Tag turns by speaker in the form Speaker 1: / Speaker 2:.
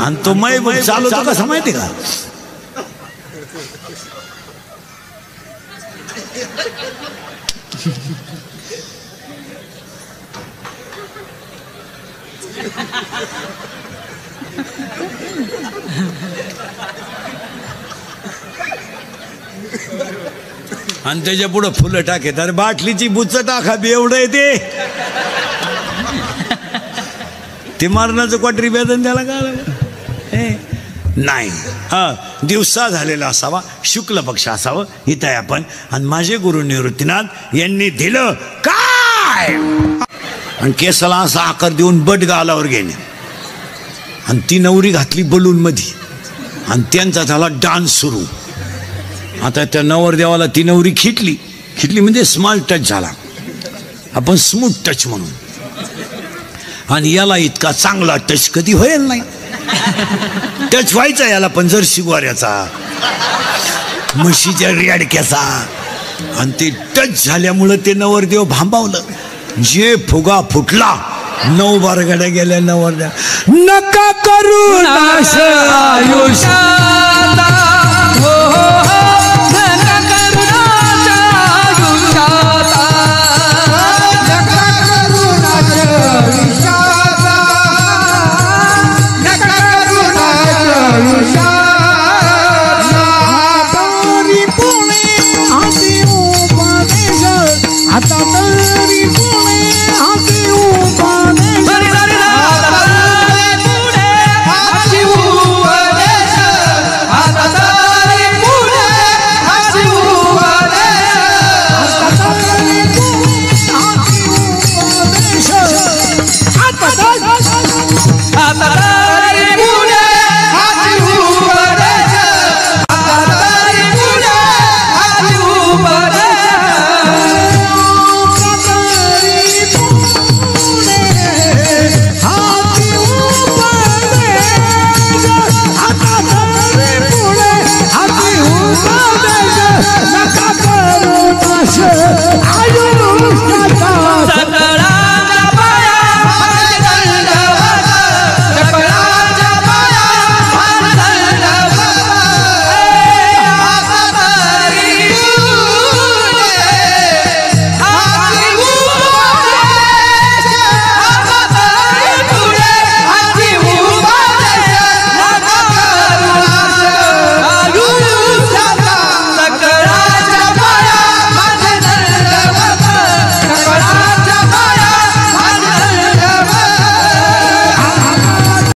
Speaker 1: आणि तो मै चालवतो कसा माहिती का? आणि त्याच्या पुढं फुलं टाकेत. अरे बाटलीची बुच्च टाका बी एवढं येते ते मारण्याचं क्वाटरी वेदन त्याला काय नाही. हा दिवसा झालेला असावा, शुक्ल पक्ष असावं. इथं आहे आपण. आणि माझे गुरु निवृत्तीनाथ यांनी दिलं काय, आणि केसाला असा आकार देऊन बट गालावर घेणे, आणि ती नवरी घातली बलून मध्ये, आणि त्यांचा झाला डान्स सुरू. आता त्या नवरदेवाला ती नवरी खिटली म्हणजे स्मॉल टच झाला, आपण स्मूथ टच म्हणून. आणि याला इतका चांगला टच कधी होईल नाही. टच व्हायचा याला पण जर शिगवाऱ्याचा, म्हशीच्या रेडक्याचा. आणि ते टच झाल्यामुळं ते नवरदेव भांबावलं. जे फुगा फुटला, 9 बारगाड्या गेल्या नवरदेव. नका करू नाश आयुष्याला,